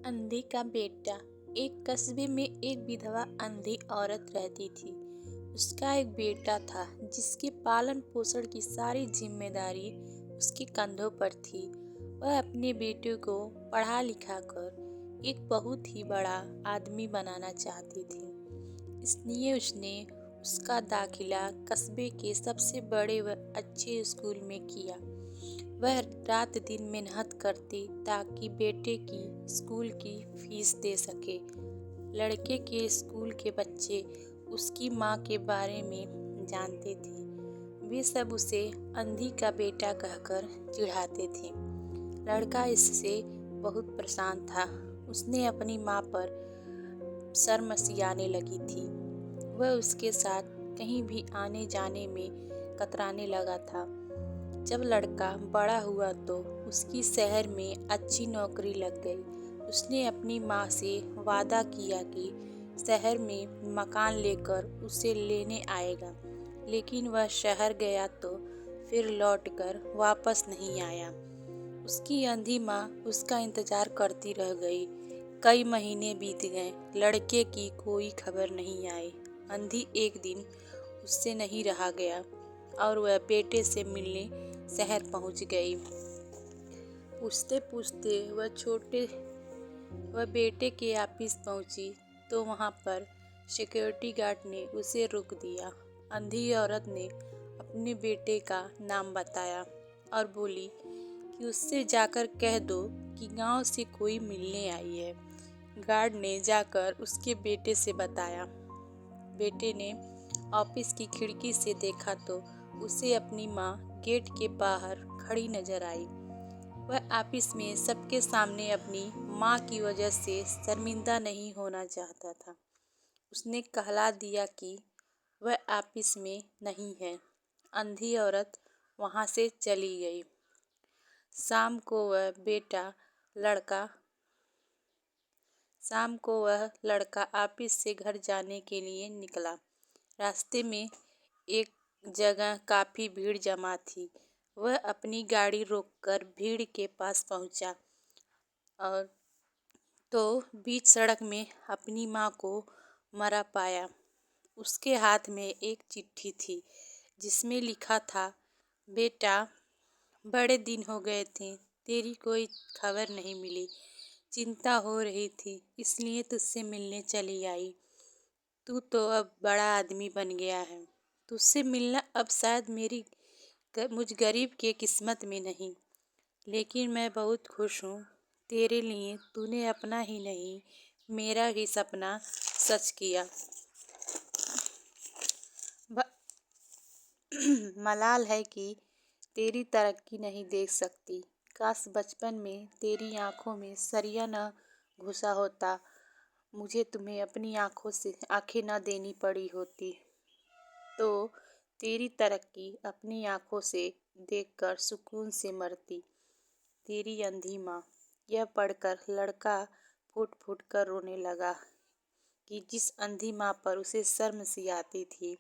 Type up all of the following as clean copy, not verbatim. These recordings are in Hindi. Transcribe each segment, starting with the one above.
अंधी का बेटा। एक कस्बे में एक विधवा अंधी औरत रहती थी। उसका एक बेटा था जिसके पालन पोषण की सारी जिम्मेदारी उसके कंधों पर थी। वह अपने बेटे को पढ़ा लिखा कर एक बहुत ही बड़ा आदमी बनाना चाहती थी। इसलिए उसने उसका दाखिला कस्बे के सबसे बड़े व अच्छे स्कूल में किया। वह रात दिन मेहनत करती ताकि बेटे की स्कूल की फीस दे सके। लड़के के स्कूल के बच्चे उसकी माँ के बारे में जानते थे। वे सब उसे अंधी का बेटा कहकर चिढ़ाते थे। लड़का इससे बहुत परेशान था। उसने अपनी माँ पर शर्मसियाने लगी थी। वह उसके साथ कहीं भी आने जाने में कतराने लगा था। जब लड़का बड़ा हुआ तो उसकी शहर में अच्छी नौकरी लग गई। उसने अपनी माँ से वादा किया कि शहर में मकान लेकर उसे लेने आएगा, लेकिन वह शहर गया तो फिर लौटकर वापस नहीं आया। उसकी अंधी माँ उसका इंतजार करती रह गई। कई महीने बीत गए, लड़के की कोई खबर नहीं आई। अंधी एक दिन उससे नहीं रहा गया और वह बेटे से मिलने शहर पहुंच गई। पूछते पूछते वह बेटे के ऑफिस पहुंची तो वहां पर सिक्योरिटी गार्ड ने उसे रोक दिया। अंधी औरत ने अपने बेटे का नाम बताया और बोली कि उससे जाकर कह दो कि गांव से कोई मिलने आई है। गार्ड ने जाकर उसके बेटे से बताया। बेटे ने ऑफिस की खिड़की से देखा तो उसे अपनी माँ गेट के बाहर खड़ी नजर आई। वह ऑफिस में सबके सामने अपनी माँ की वजह से शर्मिंदा नहीं होना चाहता था। उसने कहला दिया कि वह ऑफिस में नहीं है। अंधी औरत वहां से चली गई। शाम को वह लड़का ऑफिस से घर जाने के लिए निकला। रास्ते में एक जगह काफी भीड़ जमा थी। वह अपनी गाड़ी रोककर भीड़ के पास पहुंचा और तो बीच सड़क में अपनी माँ को मरा पाया। उसके हाथ में एक चिट्ठी थी जिसमें लिखा था, बेटा, बड़े दिन हो गए थे, तेरी कोई खबर नहीं मिली। चिंता हो रही थी, इसलिए तुझसे मिलने चली आई। तू तो अब बड़ा आदमी बन गया है। तुझसे मिलना अब शायद मुझ गरीब के किस्मत में नहीं, लेकिन मैं बहुत खुश हूँ। तेरे लिए तूने अपना ही नहीं, मेरा भी सपना सच किया। मलाल है कि तेरी तरक्की नहीं देख सकती। काश बचपन में तेरी आंखों में सरिया न घुसा होता, मुझे तुम्हें अपनी आंखें न देनी पड़ी होती तो तेरी तरक्की अपनी आंखों से देखकर सुकून से मरती। तेरी अंधी माँ। यह पढ़कर लड़का फूट फूट कर रोने लगा कि जिस अंधी माँ पर उसे शर्म सी आती थी,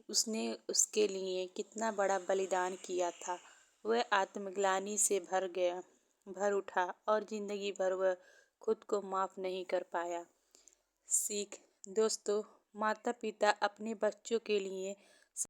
उसने उसके लिए कितना बड़ा बलिदान किया था। वह आत्मग्लानि से भर उठा और जिंदगी भर वह खुद को माफ नहीं कर पाया। सीख दोस्तों, माता पिता अपने बच्चों के लिए